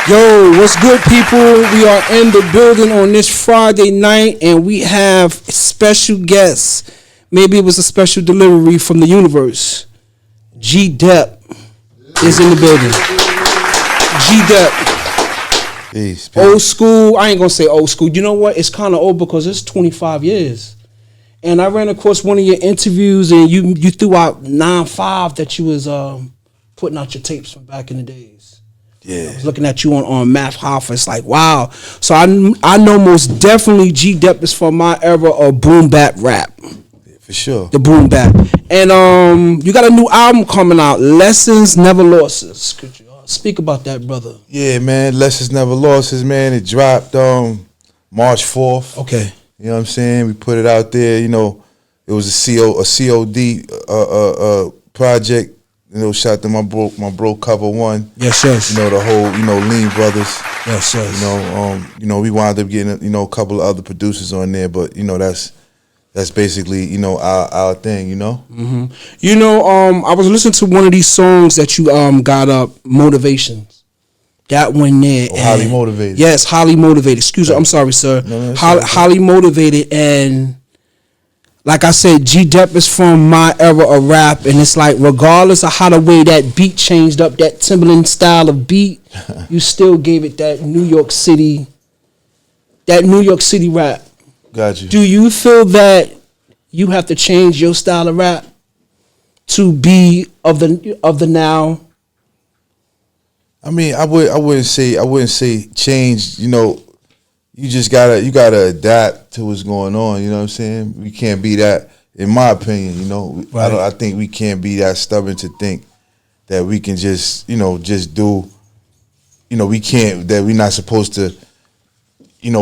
Yo, what's good, people? We are in the building on this Friday night, and we have special guests. Maybe it was a special delivery from the universe. Gdep is in the building. Gdep. Peace. Old school. I ain't gonna say old school. You know what? It's kind of old because it's 25 years. And I ran across one of your interviews, and you threw out 9-5 that you was putting out your tapes from back in the days. Yeah. I was looking at you on Math Hoffa. It's like, wow. So I know most definitely Gdep is from my era of boom bap rap. Yeah, for sure. The boom bap. And you got a new album coming out, Lessons Never Losses. Could you speak about that, brother? Yeah, man. Lessons Never Losses, man. It dropped March 4th. Okay. You know what I'm saying? We put it out there. You know, it was a COD project. You know, shout out to my bro Cover One. Yes, yes. You know, the whole, Lean Brothers. Yes, yes. We wound up getting, a couple of other producers on there, but that's basically, our thing, Mm-hmm. I was listening to one of these songs that you got up, Motivations. That one there. Oh, Highly Motivated. Yes, Highly Motivated. Excuse me, I'm sorry, sir. No, Highly Motivated, and like I said, Gdep is from my era of rap, and it's like regardless of how the way that beat changed up, that Timberland style of beat, you still gave it that New York City rap. Got you. Do you feel that you have to change your style of rap to be of the now? I mean, I wouldn't say change. You just gotta adapt to what's going on. You know what I'm saying? We can't be that, in my opinion. Right. I think we can't be that stubborn to think that we can just do. We can't. That we're not supposed to.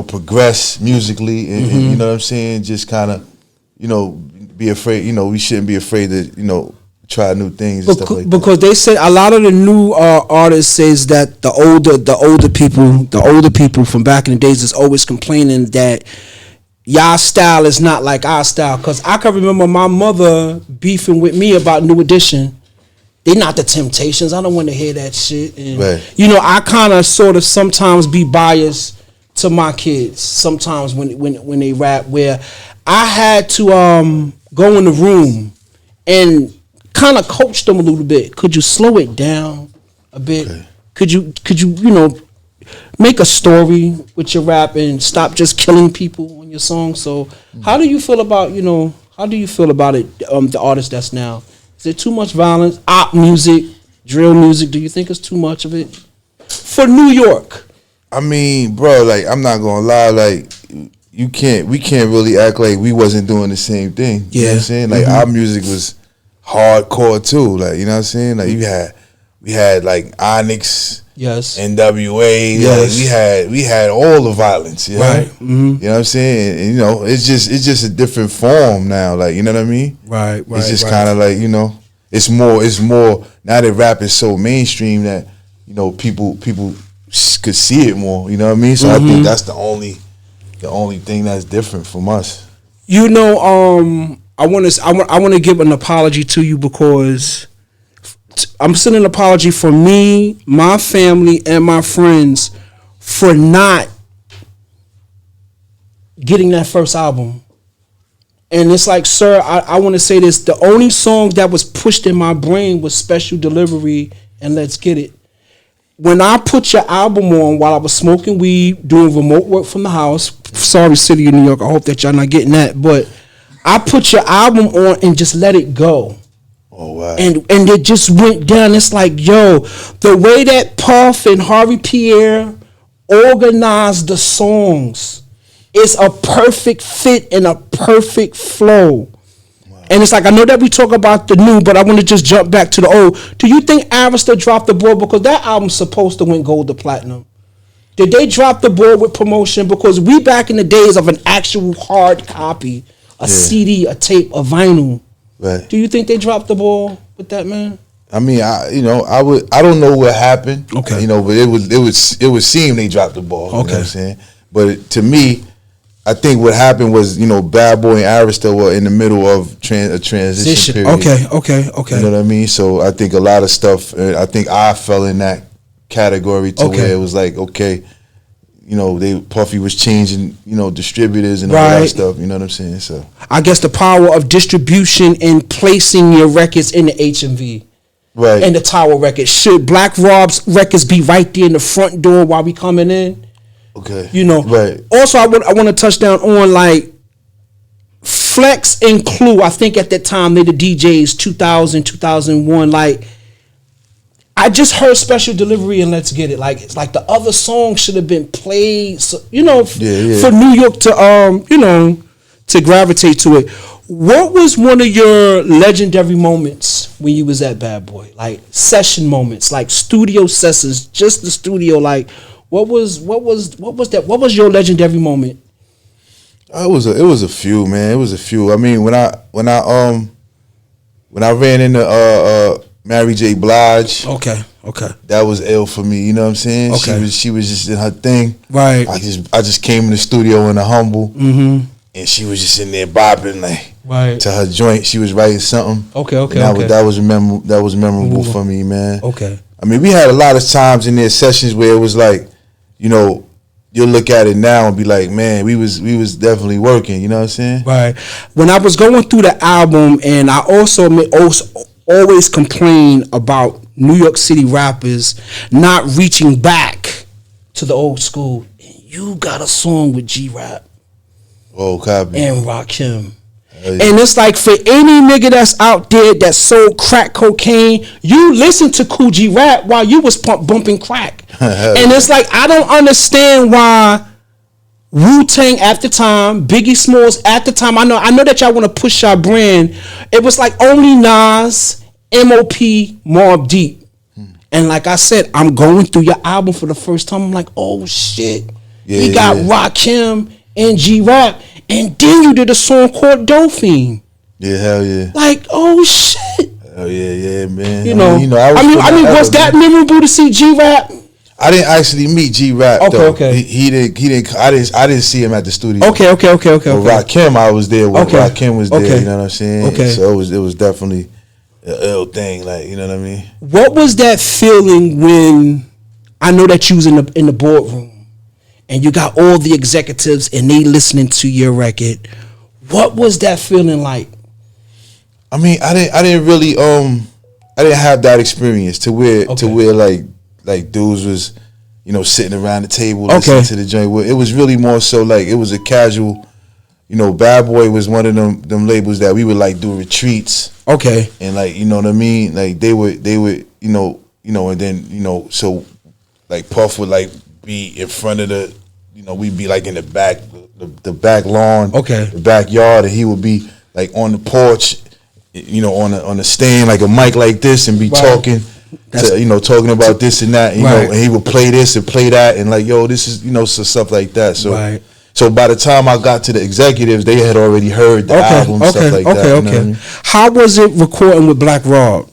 Progress musically, and you know what I'm saying. Just kind of, be afraid. We shouldn't be afraid to try new things and stuff like that. Because they say a lot of the new artists says that the older people from back in the days is always complaining that y'all style is not like our style. Because I can remember my mother beefing with me about New Edition. They not the Temptations. I don't want to hear that shit. And, right. I kind of sort of sometimes be biased to my kids sometimes when they rap, where I had to go in the room and kind of coach them a little bit. Could you slow it down a bit? Okay. Could you make a story with your rap and stop just killing people on your song? So how do you feel about it, the artist that's now? Is it too much violence? Op music, drill music, do you think it's too much of it? For New York. I mean, bro, like, I'm not gonna lie, like, we can't really act like we wasn't doing the same thing. You know what I'm saying? Like, our music was hardcore too. Like, you know what I'm saying? Like, we had like Onyx, yes, NWA, yes. Like, we had all the violence, right? Mm-hmm. You know what I'm saying? And, it's just a different form now. Like, you know what I mean? Right. It's just kind of like, it's more now that rap is so mainstream that people could see it more. You know what I mean? So I think that's the only thing that's different from us. I want to give an apology to you because I'm sending an apology for me, my family, and my friends for not getting that first album. And it's like, sir, I want to say this. The only song that was pushed in my brain was Special Delivery and Let's Get It. When I put your album on while I was smoking weed, doing remote work from the house, sorry, City of New York, I hope that y'all not getting that, but I put your album on and just let it go. Oh, wow. And it just went down. It's like, yo, the way that Puff and Harvey Pierre organized the songs, it's a perfect fit and a perfect flow. Wow. And it's like, I know that we talk about the new, but I want to just jump back to the old. Do you think Arista dropped the ball? Because that album's supposed to win gold to platinum. Did they drop the ball with promotion? Because we back in the days of an actual hard copy, a CD, a tape, a vinyl. Right. Do you think they dropped the ball with that, man? I mean, I don't know what happened. Okay. But it would seem they dropped the ball. Okay. You know what I'm saying? But to me, I think what happened was, Bad Boy and Arista were in the middle of a transition period. Okay. You know what I mean? So I think a lot of stuff, I think I fell in that category to where it was like, okay, you know, Puffy was changing, you know, distributors and all that stuff. You know what I'm saying? So I guess the power of distribution and placing your records in the HMV. Right. And the Tower Records. Should Black Rob's records be right there in the front door while we coming in? Okay. You know. Right. Also, I want to touch down on like Flex and Clue. I think at that time they the DJs 2000, 2001. Like I just heard Special Delivery and Let's Get It. Like it's like the other songs should have been played. So, you know, for New York to you know, to gravitate to it. What was one of your legendary moments when you was at Bad Boy? Like session moments, like studio sessions, just the studio. Like what was that? What was your legendary moment? It was a few, man. It was a few. I mean, when I ran into Mary J. Blige. Okay. That was ill for me. You know what I'm saying? Okay. She was just in her thing. Right. I just came in the studio in a humble. Mm-hmm. And she was just in there bopping like to her joint. She was writing something. Okay. That was memorable for me, man. Okay. I mean, we had a lot of times in there sessions where it was like, you know, you'll look at it now and be like, man, we was definitely working. You know what I'm saying? Right. When I was going through the album, and I also always complain about New York City rappers not reaching back to the old school. And you got a song with G-Rap. Oh, copy. And Rakim. Yeah. And it's like for any nigga that's out there that sold crack cocaine, you listen to Kool G Rap while you was bumping crack. And it's like, I don't understand why Wu-Tang at the time, Biggie Smalls at the time, I know that y'all want to push our brand. It was like only Nas, M.O.P., Mobb Deep. And like I said, I'm going through your album for the first time. I'm like, oh shit. Yeah, you got Rakim and G-Rap, and then you did a song called Dolphin. Yeah, hell yeah. Like, oh shit. Hell yeah, man. You know, I mean, was that memorable to see G-Rap? I didn't actually meet G-Rap though. Okay. He didn't. I didn't see him at the studio. Okay. But Rakim, I was there when Rakim was there. You know what I'm saying? Okay. So it was definitely an ill thing. Like, you know what I mean? What was that feeling when I know that you was in the boardroom? And you got all the executives and they listening to your record. What was that feeling like? I mean, I didn't really I didn't have that experience to where like dudes was, you know, sitting around the table listening to the joint. It was really more so like it was a casual, you know, Bad Boy was one of them labels that we would like do retreats. Okay. And like, you know what I mean? Like they would, you know, and then, you know, so like Puff would like be in front of the, you know, we'd be like in the back, the back lawn, the backyard, and he would be like on the porch, you know, on the stand, like a mic like this, and be talking, talking about this and that, you know, and he would play this and play that, and like, yo, this is, you know, so stuff like that. So, so by the time I got to the executives, they had already heard the album, stuff like that. You know what I mean? How was it recording with Black Rob?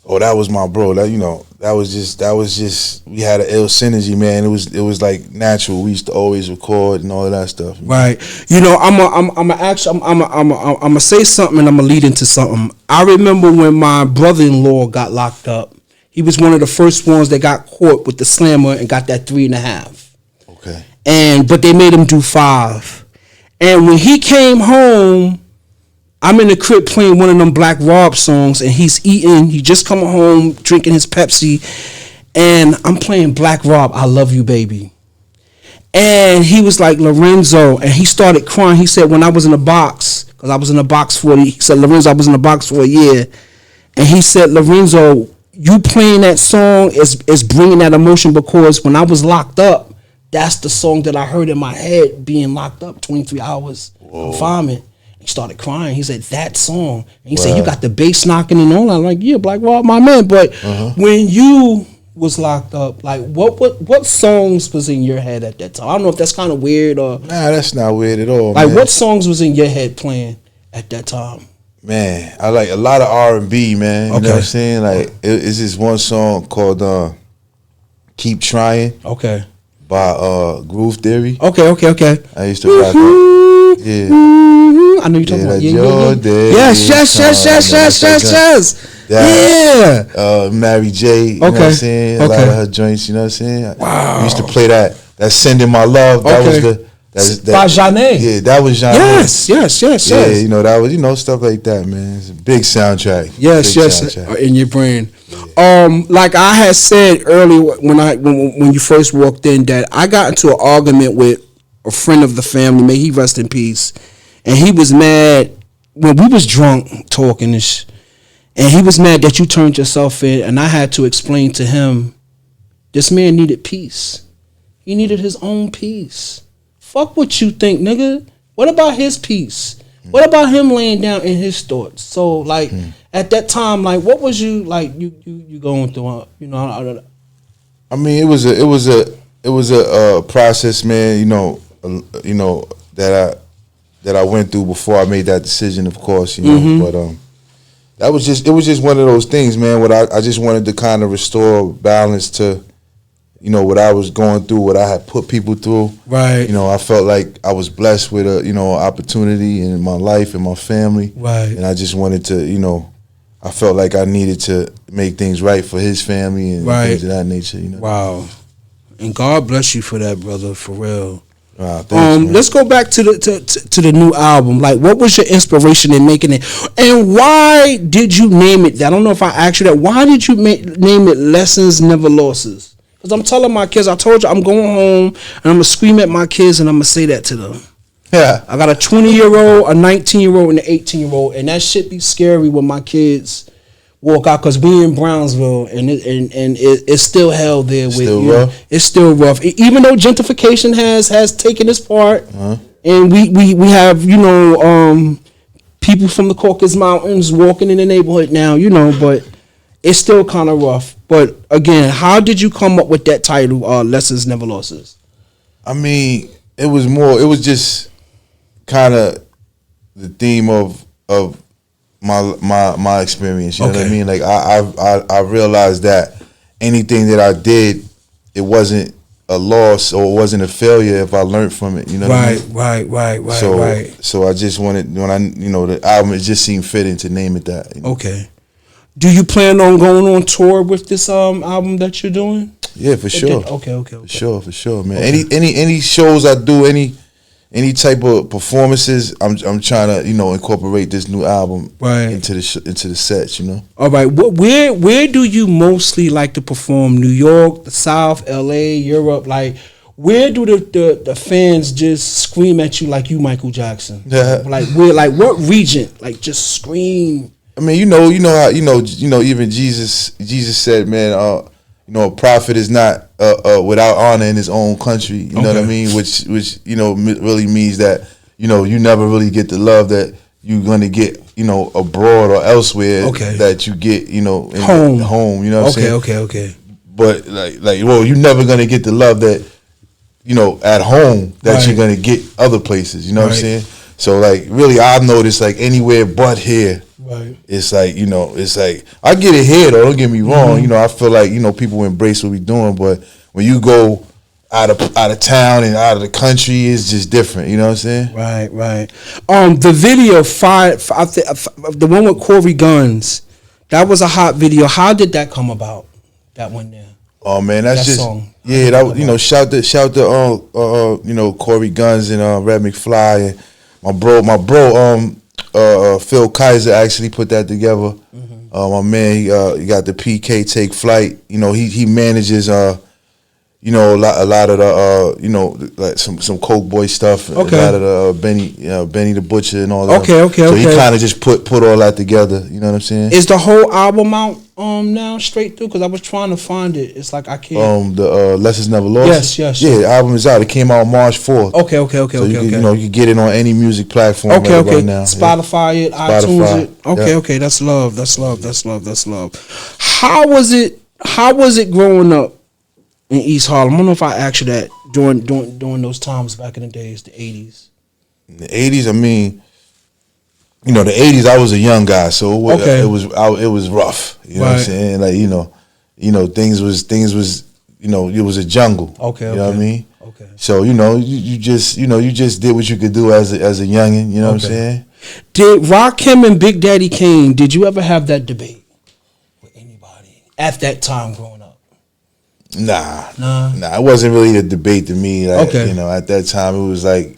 Oh, that was my bro. That, you know, that was just we had an ill synergy, man. It was like natural. We used to always record and all of that stuff. Right. You know, I'm gonna say something and I'm gonna lead into something. I remember when my brother-in-law got locked up. He was one of the first ones that got caught with the slammer and got that 3.5. Okay. But they made him do 5. And when he came home, I'm in the crib playing one of them Black Rob songs, and he's eating. He just coming home, drinking his Pepsi, and I'm playing Black Rob, I Love You, Baby. And he was like, Lorenzo, and he started crying. He said, when I was in the box, because I was in the box he said, Lorenzo, I was in the box for a year. And he said, Lorenzo, you playing that song is bringing that emotion, because when I was locked up, that's the song that I heard in my head being locked up 23 hours confinement. He started crying. He said, that song. And he said, you got the bass knocking and all. I'm like, yeah, Black Rob, my man. But when you was locked up, like what songs was in your head at that time? I don't know if that's kind of weird or... Nah, that's not weird at all, like, man. What songs was in your head playing at that time? Man, I like a lot of R&B, man. You know what I'm saying? Like, it's this one song called Keep Trying. Okay. By Groove Theory. Okay. I used to rap it. Yeah. I know you're talking about Yes. that. Mary J. You know what I'm saying? A lot of her joints. You know what I'm saying? Wow. We used to play that. That Sending My Love. That was the. By Jeanne. Yeah, that was Jeanne. Yes. Yeah, you know, that was, stuff like that, man. It's a big soundtrack. Yes, soundtrack. In your brain. Yeah. Like I had said earlier when you first walked in, that I got into an argument with a friend of the family, may he rest in peace, and he was mad when we was drunk talking and he was mad that you turned yourself in, and I had to explain to him, this man needed peace. He needed his own peace. Fuck what you think, nigga. What about his peace? What about him laying down in his thoughts? So, like, at that time, like, what was you like? You going through? You know, I mean, it was a process, man. You know that I went through before I made that decision. Of course, you know, but it was just one of those things, man. What I just wanted to kind of restore balance to. You know, what I was going through, what I had put people through. Right. You know, I felt like I was blessed with an opportunity in my life and my family. Right. And I just wanted to, I felt like I needed to make things right for his family and things of that nature, you know. Wow. And God bless you for that, brother, for real. Wow, thanks, let's go back to the new album. Like, what was your inspiration in making it? And why did you name it that? I don't know if I asked you that. Why did you name it Lessons Never Losses? Because I'm telling my kids, I told you I'm going home and I'm going to scream at my kids and I'm going to say that to them. Yeah. I got a 20-year-old, a 19-year-old, and an 18-year-old. And that shit be scary when my kids walk out, because we in Brownsville and it's still hell there. It's still rough. Even though gentrification has taken its part, and we have, people from the Caucasus Mountains walking in the neighborhood now, but it's still kind of rough. But again, how did you come up with that title, Lessons Never Losses? I mean, it was just kind of the theme of my experience. You know what I mean? Like I realized that anything that I did, it wasn't a loss or it wasn't a failure if I learned from it. You know what I mean? Right. So I just wanted, when the album, it just seemed fitting to name it that. You know? Okay. Do you plan on going on tour with this album that you're doing? Yeah, for sure. Okay. For sure, man. Okay. Any shows I do, any type of performances, I'm trying to incorporate this new album into the sets. All right. Where do you mostly like to perform? New York, the South, L.A., Europe? Like, where do the fans just scream at you like you Michael Jackson? Yeah. Like where? Like what region? Like just scream. I mean, you know how even Jesus said, man, a prophet is not without honor in his own country. You know what I mean? Which really means that you never really get the love that you're gonna get abroad or elsewhere that you get in home. You know what I'm saying? Okay. But you're never gonna get the love that at home that you're gonna get other places. You know what I'm saying? So really, I've noticed anywhere but here. Right. It's like I get it here though. Don't get me wrong. I feel like people embrace what we're doing, but when you go out of town and out of the country, it's just different. You know what I'm saying? Right. The video the one with Corey Guns, that was a hot video. How did that come about? That one there. Oh man, that's just song. Shout to Corey Guns and Red McFly and my bro Phil Kaiser actually put that together. My man, he got the PK Take Flight. He manages a lot of the like some Coke Boy stuff. A lot of the Benny the Butcher and all that. So he kind of just put all that together. You know what I'm saying? Is the whole album out now straight through? Because I was trying to find it. It's like I can't. The Lessons Never Lost. Yes. Yeah, the album is out. It came out March 4th. Okay. So you can get it on any music platform. Right now. Spotify it, iTunes it. Okay. That's love. How was it growing up in East Harlem? I don't know if I asked you that during those times back in the days, the 80s. In the 80s, I mean, the 80s, I was a young guy, so it was rough. You know what I'm saying? Like, things was it was a jungle. Okay. You know what I mean? Okay. So, you just did what you could do as a youngin', you know what I'm saying? Did Rakim and Big Daddy Kane, did you ever have that debate? at that time growing up? Nah. It wasn't really a debate to me. Like, Okay. You know, at that time it was like,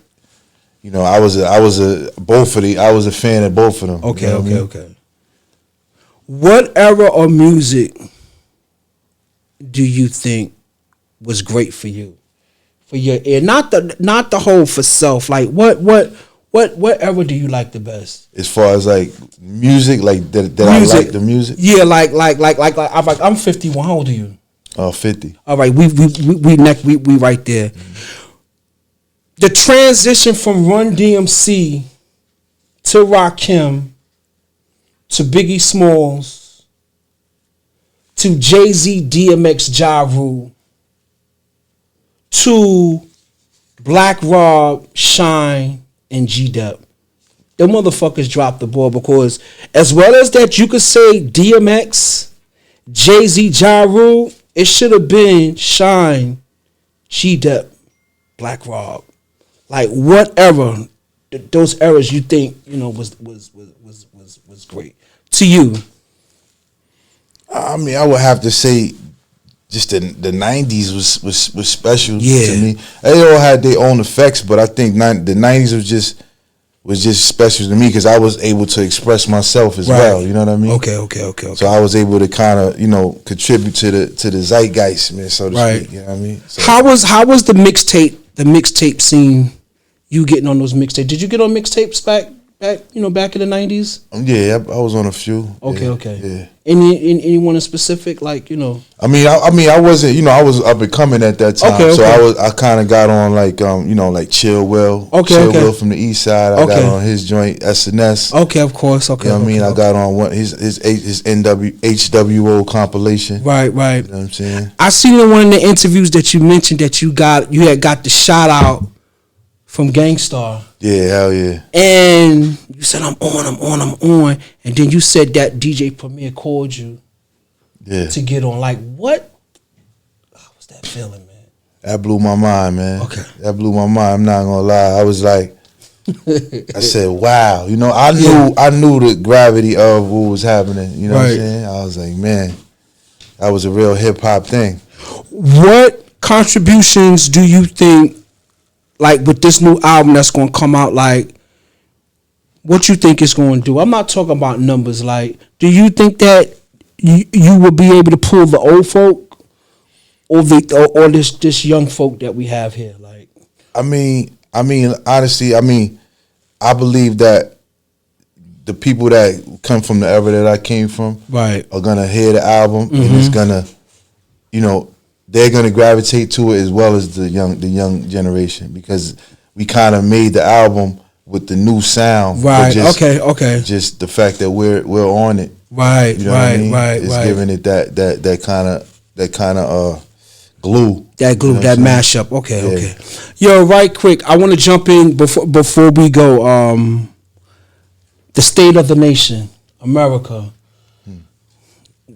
you know, I was a fan of both of them. Okay, you know what I mean? okay. What era of music do you think was great for you, for your ear? Not the whole for self. Like what era do you like the best? As far as like music, like that I like the music. Yeah, like I'm 51. How old are you? 50. All right, we right there. The transition from Run DMC to Rakim to Biggie Smalls to Jay-Z, DMX, Ja Rule to Black Rob, Shine, and Gdep. The motherfuckers dropped the ball, because as well as that you could say DMX, Jay-Z, Ja Rule, it should have been Shine, Gdep, Black Rob. Like whatever those eras you think, you know, was great to you. I mean, I would have to say just the 90s was special to me. They all had their own effects, but I think the 90s was just special to me because I was able to express myself as well. You know what I mean? Okay. So I was able to kind of, you know, contribute to the zeitgeist, man, so to speak. You know what I mean? So, how was the mixtape scene? You getting on those mixtapes? Did you get on mixtapes back in the 90s? Yeah, I was on a few. Okay. Yeah. Anyone in specific, like, you know? I mean, I wasn't, you know, I was up and coming at that time. Okay. So I kind of got on like, you know, like Chill Will. Chill Will from the East Side. I got on his joint SNS. Okay, of course. Okay. You know what I mean? I got on his HWO compilation. Right. You know what I'm saying? I seen in one of the interviews that you mentioned that you had got the shout out from Gangstar. Yeah, hell yeah. And you said, I'm on. And then you said that DJ Premier called you to get on. Like, what? How was that feeling, man? That blew my mind, man. Okay. That blew my mind. I'm not gonna lie. I was like, I said, wow. You know, I knew the gravity of what was happening. You know what I'm saying? I was like, man, that was a real hip hop thing. What contributions do you think, like with this new album that's going to come out, like what you think it's going to do? I'm not talking about numbers. Like, do you think that you will be able to pull the old folk or this young folk that we have here? Like, I mean, honestly, I believe that the people that come from the era that I came from, are gonna hear the album and it's gonna, you know, they're gonna gravitate to it as well as the young generation, because we kind of made the album with the new sound. Right. Just, okay. Just the fact that we're on it. Right. You know what I mean? It's right. giving it that kind of glue. That glue, you know that mashup. Okay. Yo, right quick, I want to jump in before we go. The state of the nation, America.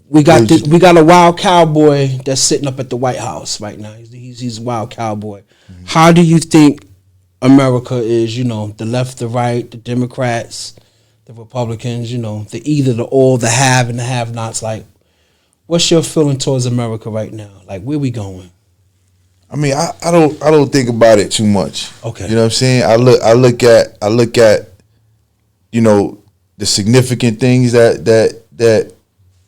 We got a wild cowboy that's sitting up at the White House right now. He's a wild cowboy. Mm-hmm. How do you think America is? You know, the left, the right, the Democrats, the Republicans. You know, the all, the have and the have-nots. Like, what's your feeling towards America right now? Like, where we going? I mean, I don't think about it too much. Okay. You know what I'm saying? I look at, you know, the significant things that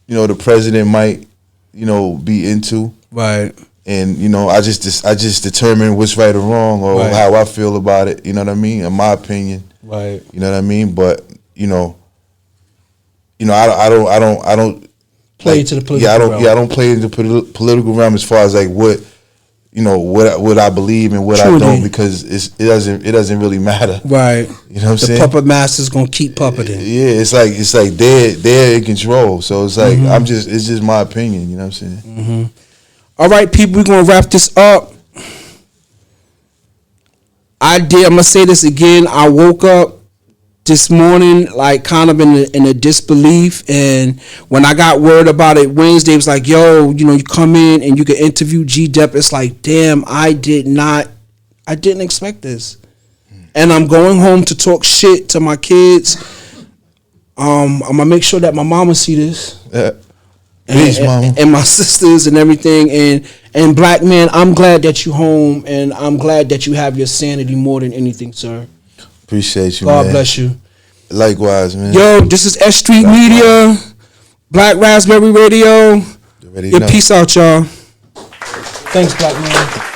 you know the president might, you know, be into. Right. And, you know, I just determine what's right or wrong, or how I feel about it, you know what I mean? In my opinion. Right. You know what I mean? But, you know, I don't play into the political realm. I don't play into the political realm as far as like what, you know, what I believe and what I don't, because it doesn't really matter. Right. You know what I'm saying? The puppet master's gonna keep puppeting. Yeah, it's like they're in control. So it's like it's just my opinion, you know what I'm saying? Mm-hmm. All right, people, we're gonna wrap this up. I'm gonna say this again. I woke up this morning like kind of in a disbelief, and when I got word about it Wednesday, it was like, yo, you know, you come in and you can interview Gdep. It's like, damn, I didn't expect this. And I'm going home to talk shit to my kids. I'm gonna make sure that my mama see this. and my sisters and everything. And black man, I'm glad that you home, and I'm glad that you have your sanity more than anything, sir. Appreciate you, God man. bless you. Likewise, man. Yo, this is S.STREET Media, Black Raspberry Radio. Peace out, y'all. Thanks, black man.